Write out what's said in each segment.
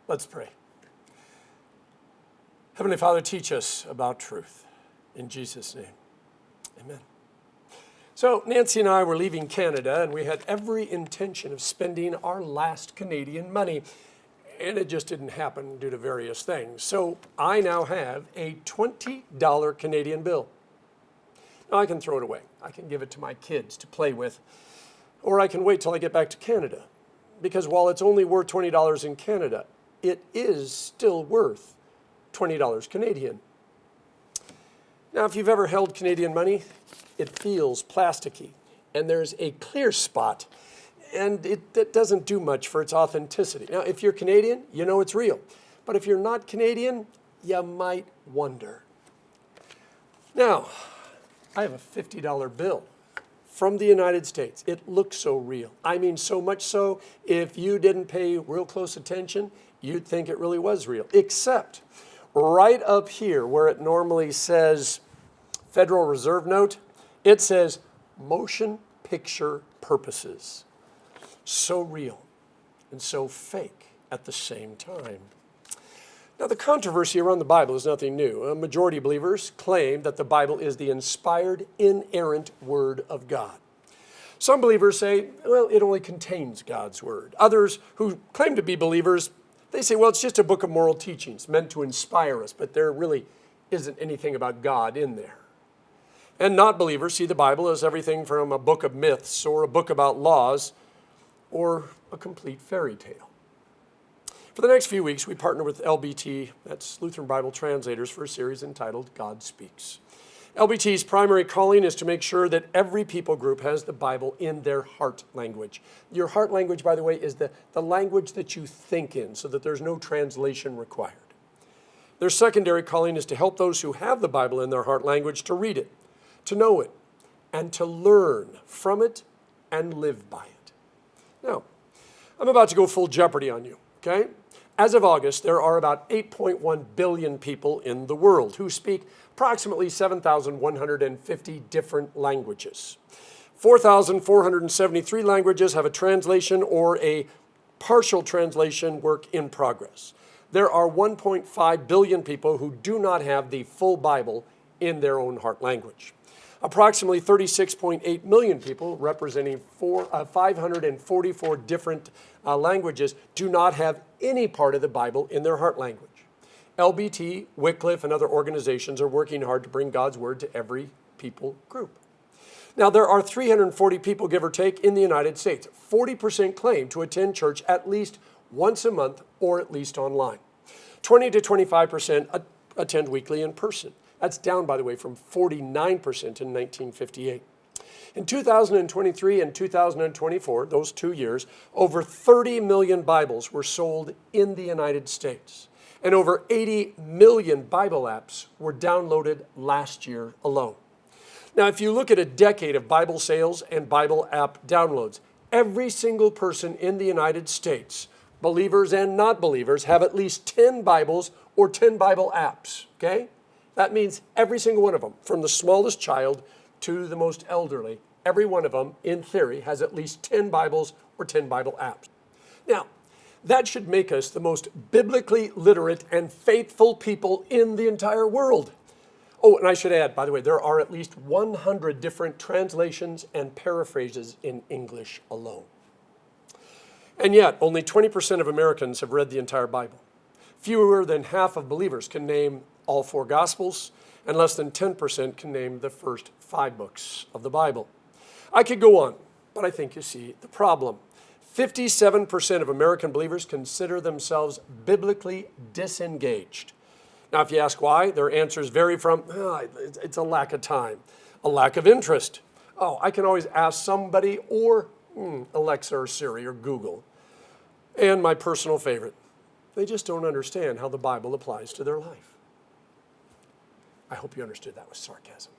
Let's pray. Heavenly Father, teach us about truth. In Jesus' name, amen. So Nancy and I were leaving Canada, and we had every intention of spending our last Canadian money, and it just didn't happen due to various things. So I now have a $20 Canadian bill. Now I can throw it away. I can give it to my kids to play with, or I can wait till I get back to Canada. Because while it's only worth $20 in Canada, it is still worth $20 Canadian. Now, if you've ever held Canadian money, it feels plasticky, and there's a clear spot, and it doesn't do much for its authenticity. Now, if you're Canadian, you know it's real. But if you're not Canadian, you might wonder. Now, I have a $50 bill from the United States. It looks so real. I mean, so much so, if you didn't pay real close attention, you'd think it really was real. Except right up here where it normally says Federal Reserve Note, it says motion picture purposes. So real and so fake at the same time. Now, the controversy around the Bible is nothing new. A majority of believers claim that the Bible is the inspired, inerrant Word of God. Some believers say, well, it only contains God's Word. Others who claim to be believers, they say, well, it's just a book of moral teachings meant to inspire us, but there really isn't anything about God in there. And not believers see the Bible as everything from a book of myths or a book about laws or a complete fairy tale. For the next few weeks, we partner with LBT, that's Lutheran Bible Translators, for a series entitled God Speaks. LBT's primary calling is to make sure that every people group has the Bible in their heart language. Your heart language, by the way, is the language that you think in, so that there's no translation required. Their secondary calling is to help those who have the Bible in their heart language to read it, to know it, and to learn from it and live by it. Now, I'm about to go full Jeopardy on you, okay? As of August, there are about 8.1 billion people in the world who speak approximately 7,150 different languages. 4,473 languages have a translation or a partial translation work in progress. There are 1.5 billion people who do not have the full Bible in their own heart language. Approximately 36.8 million people, representing 544 different languages, do not have any part of the Bible in their heart language. LBT, Wycliffe, and other organizations are working hard to bring God's Word to every people group. Now, there are 340 people, give or take, in the United States. 40% claim to attend church at least once a month or at least online. 20 to 25% attend weekly in person. That's down, by the way, from 49% in 1958. In 2023 and 2024, those 2 years, over 30 million Bibles were sold in the United States. And over 80 million Bible apps were downloaded last year alone. Now, if you look at a decade of Bible sales and Bible app downloads, every single person in the United States, believers and not believers, have at least 10 Bibles or 10 Bible apps, okay? That means every single one of them, from the smallest child to the most elderly, every one of them, in theory, has at least 10 Bibles or 10 Bible apps. Now, that should make us the most biblically literate and faithful people in the entire world. Oh, and I should add, by the way, there are at least 100 different translations and paraphrases in English alone. And yet, only 20% of Americans have read the entire Bible. Fewer than half of believers can name all 4 Gospels, and less than 10% can name the first 5 books of the Bible. I could go on, but I think you see the problem. 57% of American believers consider themselves biblically disengaged. Now, if you ask why, their answers vary from, it's a lack of time, a lack of interest. Oh, I can always ask somebody, or Alexa or Siri or Google. And my personal favorite, they just don't understand how the Bible applies to their life. I hope you understood that was sarcasm.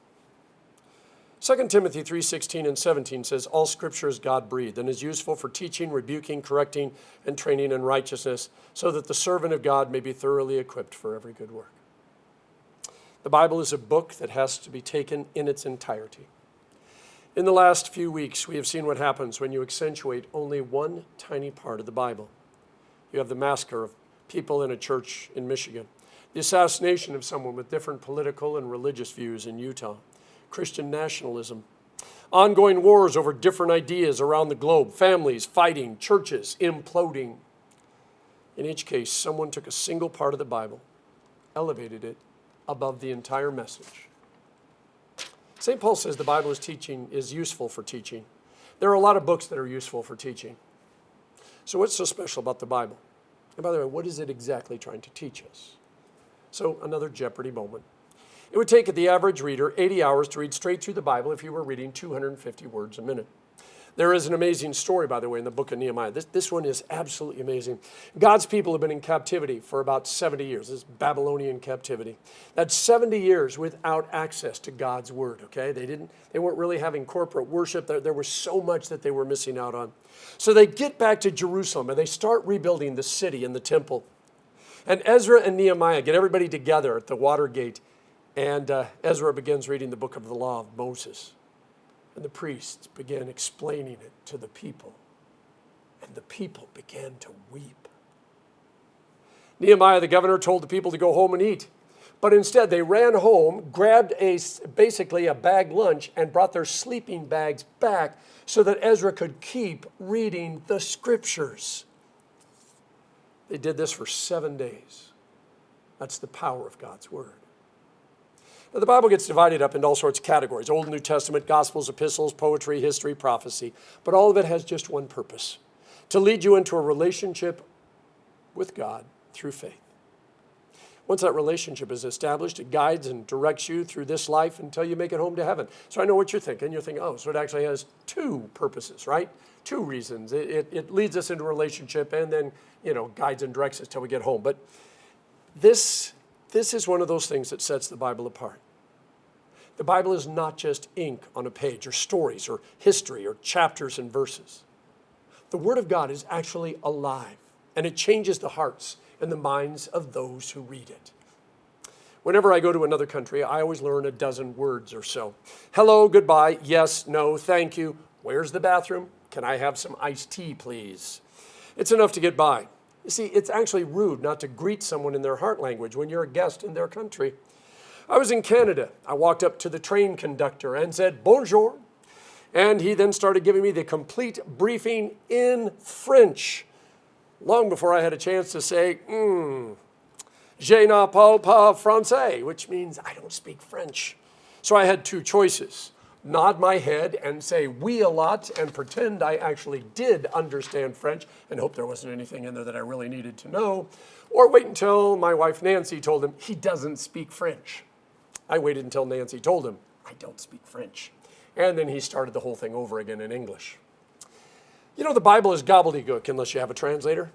2 Timothy 3:16 and 17 says, all Scripture is God-breathed and is useful for teaching, rebuking, correcting, and training in righteousness, so that the servant of God may be thoroughly equipped for every good work. The Bible is a book that has to be taken in its entirety. In the last few weeks, we have seen what happens when you accentuate only one tiny part of the Bible. You have the massacre of people in a church in Michigan. The assassination of someone with different political and religious views in Utah. Christian nationalism. Ongoing wars over different ideas around the globe. Families fighting, churches imploding. In each case, someone took a single part of the Bible, elevated it above the entire message. St. Paul says the Bible is useful for teaching. There are a lot of books that are useful for teaching. So what's so special about the Bible? And by the way, what is it exactly trying to teach us? So another Jeopardy moment. It would take the average reader 80 hours to read straight through the Bible if you were reading 250 words a minute. There is an amazing story, by the way, in the book of Nehemiah. This one is absolutely amazing. God's people have been in captivity for about 70 years. This is Babylonian captivity. That's 70 years without access to God's word, okay? They weren't really having corporate worship. There was so much that they were missing out on. So they get back to Jerusalem and they start rebuilding the city and the temple. And Ezra and Nehemiah get everybody together at the water gate. And Ezra begins reading the book of the law of Moses. And the priests began explaining it to the people. And the people began to weep. Nehemiah, the governor, told the people to go home and eat. But instead, they ran home, grabbed basically a bag lunch, and brought their sleeping bags back so that Ezra could keep reading the scriptures. They did this for 7 days. That's the power of God's word. Now, the Bible gets divided up into all sorts of categories: Old and New Testament, Gospels, epistles, poetry, history, prophecy. But all of it has just one purpose: to lead you into a relationship with God through faith. Once that relationship is established, it guides and directs you through this life until you make it home to heaven. So I know what you're thinking. You're thinking, oh, so it actually has two purposes, right? Two reasons. It leads us into a relationship and then, guides and directs us till we get home. But this is one of those things that sets the Bible apart. The Bible is not just ink on a page or stories or history or chapters and verses. The Word of God is actually alive, and it changes the hearts and the minds of those who read it. Whenever I go to another country, I always learn a dozen words or so. Hello, goodbye, yes, no, thank you. Where's the bathroom? Can I have some iced tea, please? It's enough to get by. You see, it's actually rude not to greet someone in their heart language when you're a guest in their country. I was in Canada. I walked up to the train conductor and said, bonjour. And he then started giving me the complete briefing in French, long before I had a chance to say, je ne parle pas français, which means I don't speak French. So I had two choices: nod my head and say oui a lot and pretend I actually did understand French and hope there wasn't anything in there that I really needed to know, or wait until my wife Nancy told him he doesn't speak French. I waited until Nancy told him I don't speak French. And then he started the whole thing over again in English. The Bible is gobbledygook unless you have a translator.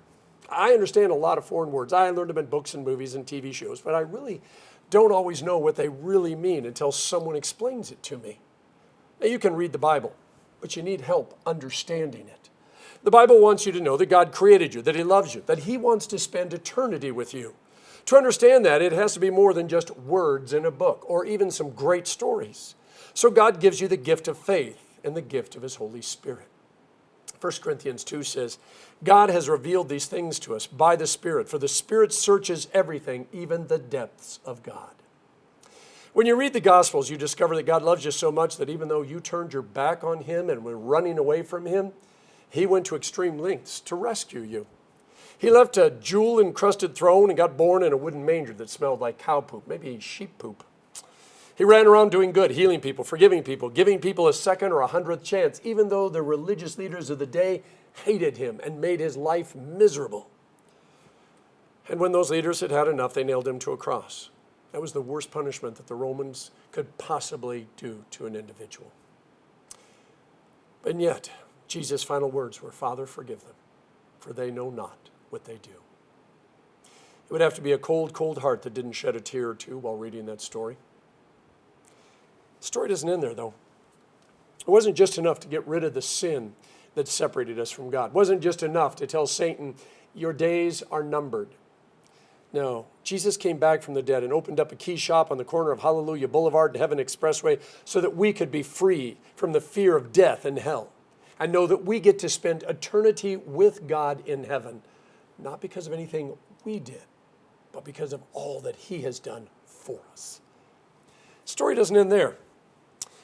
I understand a lot of foreign words. I learned them in books and movies and TV shows, but I really don't always know what they really mean until someone explains it to me. Now, you can read the Bible, but you need help understanding it. The Bible wants you to know that God created you, that He loves you, that He wants to spend eternity with you. To understand that, it has to be more than just words in a book or even some great stories. So God gives you the gift of faith and the gift of His Holy Spirit. 1 Corinthians 2 says, God has revealed these things to us by the Spirit, for the Spirit searches everything, even the depths of God. When you read the Gospels, you discover that God loves you so much that even though you turned your back on Him and were running away from Him, He went to extreme lengths to rescue you. He left a jewel-encrusted throne and got born in a wooden manger that smelled like cow poop, maybe sheep poop. He ran around doing good, healing people, forgiving people, giving people a second or 100th chance, even though the religious leaders of the day hated Him and made His life miserable. And when those leaders had had enough, they nailed Him to a cross. That was the worst punishment that the Romans could possibly do to an individual. And yet, Jesus' final words were, Father, forgive them, for they know not what they do. It would have to be a cold, cold heart that didn't shed a tear or two while reading that story. The story doesn't end there, though. It wasn't just enough to get rid of the sin that separated us from God. It wasn't just enough to tell Satan, your days are numbered. No, Jesus came back from the dead and opened up a key shop on the corner of Hallelujah Boulevard and Heaven Expressway so that we could be free from the fear of death and hell and know that we get to spend eternity with God in heaven, not because of anything we did, but because of all that he has done for us. The story doesn't end there.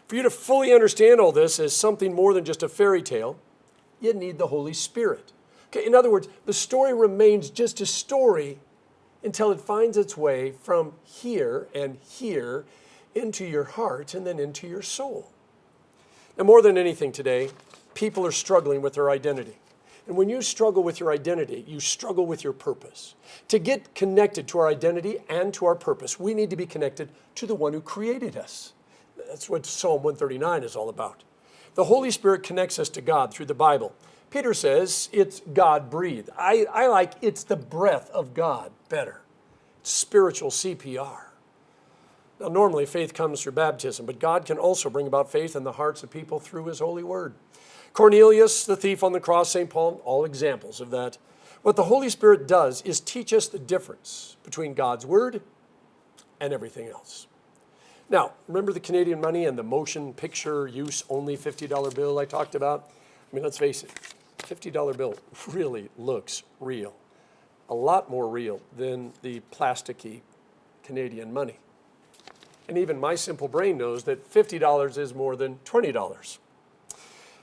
For you to fully understand all this as something more than just a fairy tale, you need the Holy Spirit. Okay, in other words, the story remains just a story until it finds its way from here and here into your heart and then into your soul. Now, more than anything today, people are struggling with their identity. And when you struggle with your identity, you struggle with your purpose. To get connected to our identity and to our purpose, we need to be connected to the one who created us. That's what Psalm 139 is all about. The Holy Spirit connects us to God through the Bible. Peter says it's God-breathed. I like it's the breath of God better. It's spiritual CPR. Now, normally faith comes through baptism, but God can also bring about faith in the hearts of people through his holy word. Cornelius, the thief on the cross, St. Paul, all examples of that. What the Holy Spirit does is teach us the difference between God's word and everything else. Now, remember the Canadian money and the motion picture use only $50 bill I talked about? I mean, let's face it, $50 bill really looks real. A lot more real than the plasticky Canadian money. And even my simple brain knows that $50 is more than $20.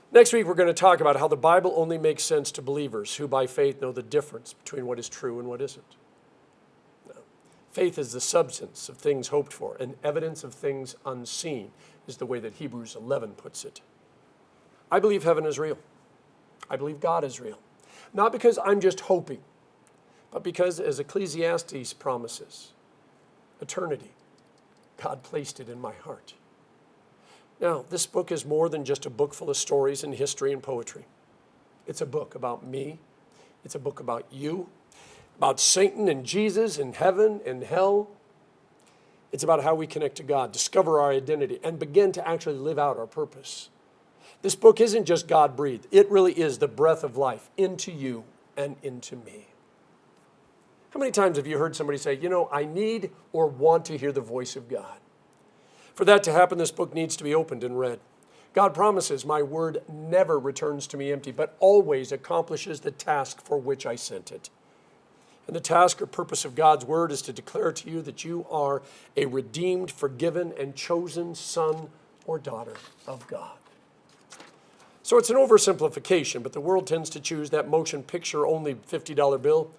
Next week, we're going to talk about how the Bible only makes sense to believers who by faith know the difference between what is true and what isn't. Now, faith is the substance of things hoped for, and evidence of things unseen is the way that Hebrews 11 puts it. I believe heaven is real. I believe God is real. Not because I'm just hoping, but because, as Ecclesiastes promises, eternity, God placed it in my heart. Now, this book is more than just a book full of stories and history and poetry. It's a book about me. It's a book about you, about Satan and Jesus and heaven and hell. It's about how we connect to God, discover our identity, and begin to actually live out our purpose. This book isn't just God-breathed. It really is the breath of life into you and into me. How many times have you heard somebody say, I need or want to hear the voice of God? For that to happen, this book needs to be opened and read. God promises, my word never returns to me empty, but always accomplishes the task for which I sent it. And the task or purpose of God's word is to declare to you that you are a redeemed, forgiven, and chosen son or daughter of God. So it's an oversimplification, but the world tends to choose that motion picture only $50 bill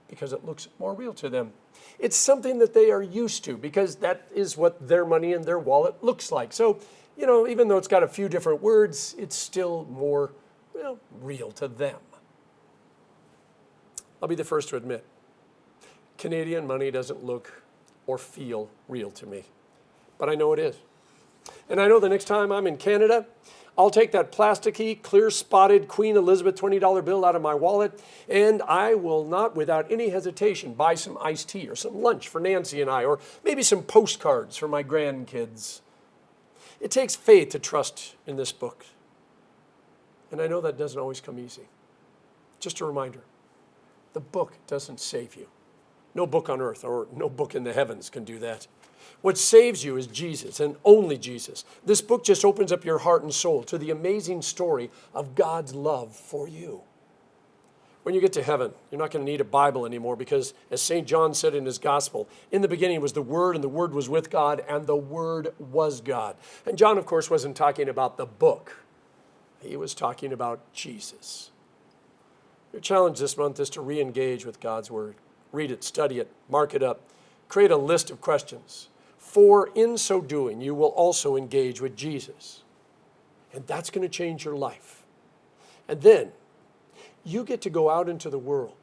because it looks more real to them. It's something that they are used to because that is what their money in their wallet looks like. So, even though it's got a few different words, it's still more, real to them. I'll be the first to admit, Canadian money doesn't look or feel real to me, but I know it is. And I know the next time I'm in Canada, I'll take that plasticky, clear-spotted Queen Elizabeth $20 bill out of my wallet, and I will not, without any hesitation, buy some iced tea or some lunch for Nancy and I, or maybe some postcards for my grandkids. It takes faith to trust in this book. And I know that doesn't always come easy. Just a reminder, the book doesn't save you. No book on earth or no book in the heavens can do that. What saves you is Jesus and only Jesus. This book just opens up your heart and soul to the amazing story of God's love for you. When you get to heaven, you're not going to need a Bible anymore because, as St. John said in his gospel, in the beginning was the Word, and the Word was with God, and the Word was God. And John, of course, wasn't talking about the book. He was talking about Jesus. Your challenge this month is to re-engage with God's Word. Read it, study it, mark it up, create a list of questions. For in so doing, you will also engage with Jesus. And that's going to change your life. And then you get to go out into the world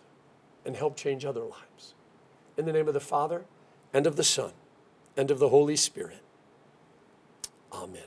and help change other lives. In the name of the Father, and of the Son, and of the Holy Spirit. Amen.